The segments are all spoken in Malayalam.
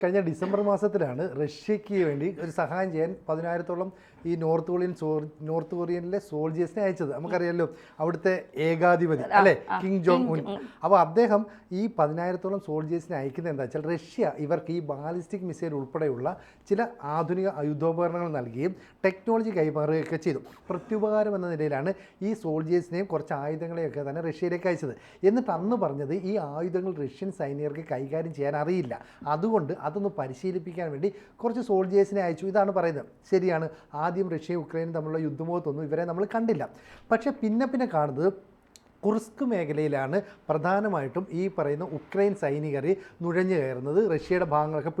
കഴിഞ്ഞ ഡിസംബർ മാസത്തിലാണ് റഷ്യയ്ക്ക് വേണ്ടി ഒരു സഹായം ചെയ്യാൻ 10,000-ഓളം ഈ നോർത്ത് കൊറിയനിലെ സോൾജേഴ്സിനെ അയച്ചത്. നമുക്കറിയാമല്ലോ, അവിടുത്തെ ഏകാധിപതി അല്ലേ, കിങ് ജോങ് ഉൻ. അപ്പോൾ അദ്ദേഹം ഈ 10,000-ഓളം സോൾജേഴ്സിനെ അയക്കുന്നത് എന്താ വെച്ചാൽ, റഷ്യ ഇവർക്ക് ഈ ബാലിസ്റ്റിക് മിസൈൽ ഉൾപ്പെടെയുള്ള ചില ആധുനിക യുദ്ധോപകരണങ്ങൾ നൽകുകയും ടെക്നോളജി കൈമാറുകയൊക്കെ ചെയ്തു. പ്രത്യുപകാരം എന്ന നിലയിലാണ് ഈ സോൾജേഴ്സിനെയും കുറച്ച് ആയുധങ്ങളെയൊക്കെ തന്നെ റഷ്യയിലേക്ക് അയച്ചത്. എന്നിട്ട് അന്ന് പറഞ്ഞത് ഈ ആയുധങ്ങൾ റഷ്യൻ സൈനികർക്ക് കൈകാര്യം ചെയ്യാൻ അറിയില്ല, അതുകൊണ്ട് അതൊന്ന് പരിശീലിപ്പിക്കാൻ വേണ്ടി കുറച്ച് സോൾജേഴ്സിനെ അയച്ചു. ഇതാണ് പറയുന്നത്. ശരിയാണ്, ആദ്യം റഷ്യയും ഉക്രൈനും തമ്മിലുള്ള യുദ്ധമുഖത്തൊന്നും ഇവരെ നമ്മൾ കണ്ടില്ല. പക്ഷേ പിന്നെ കാണുന്നത് കുർസ്ക് മേഖലയിലാണ് പ്രധാനമായിട്ടും ഈ പറയുന്ന ഉക്രൈൻ സൈനികർ നുഴഞ്ഞു കയറുന്നത്, റഷ്യയുടെ ഭാഗങ്ങളൊക്കെ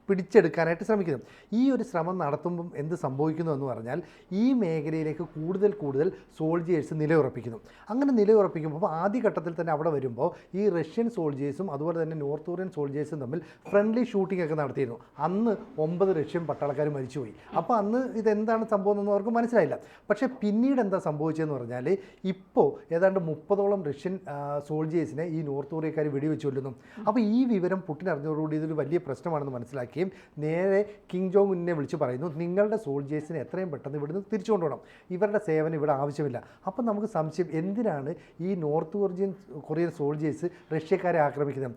പിടിച്ചെടുക്കാനായിട്ട് ശ്രമിക്കുന്നത്. ഈ ഒരു ശ്രമം നടത്തുമ്പം എന്ത് സംഭവിക്കുന്നു എന്ന് പറഞ്ഞാൽ, ഈ മേഖലയിലേക്ക് കൂടുതൽ സോൾജേഴ്സ് നിലയുറപ്പിക്കുന്നു. അങ്ങനെ നിലയുറപ്പിക്കുമ്പോൾ ആദ്യഘട്ടത്തിൽ തന്നെ അവിടെ വരുമ്പോൾ ഈ റഷ്യൻ സോൾജേഴ്സും അതുപോലെ തന്നെ നോർത്ത് കൊറിയൻ സോൾജേഴ്സും തമ്മിൽ ഫ്രണ്ട്ലി ഷൂട്ടിംഗ് ഒക്കെ നടത്തിയിരുന്നു. അന്ന് 9 റഷ്യൻ പട്ടാളക്കാർ മരിച്ചുപോയി. അപ്പോൾ അന്ന് ഇതെന്താണ് സംഭവം എന്നൊന്നും അവർക്ക് മനസ്സിലായില്ല. പക്ഷേ പിന്നീട് എന്താ സംഭവിച്ചതെന്ന് പറഞ്ഞാൽ, ഇപ്പോൾ ഏതാണ്ട് 30ഓളം റഷ്യൻ സോൾജേഴ്സിനെ ഈ നോർത്ത് കൊറിയക്കാർ വെടിവെച്ച് കൊല്ലുന്നു. അപ്പോൾ ഈ വിവരം പുടിൻ അറിഞ്ഞതോടുകൂടി ഇതൊരു വലിയ പ്രശ്നമാണെന്ന് മനസ്സിലാക്കി നേരെ കിങ് ജോങ് ഉന്നിനെ വിളിച്ച് പറയുന്നു, നിങ്ങളുടെ സോൾജേഴ്സിനെ എത്രയും പെട്ടെന്ന് ഇവിടുന്ന് തിരിച്ചു കൊണ്ടുപോകണം, ഇവരുടെ സേവനം ഇവിടെ ആവശ്യമില്ല. അപ്പം നമുക്ക് സംശയം, എന്തിനാണ് ഈ നോർത്ത് കൊറിയൻ സോൾജേഴ്സ് റഷ്യക്കാരെ ആക്രമിക്കുന്നത്?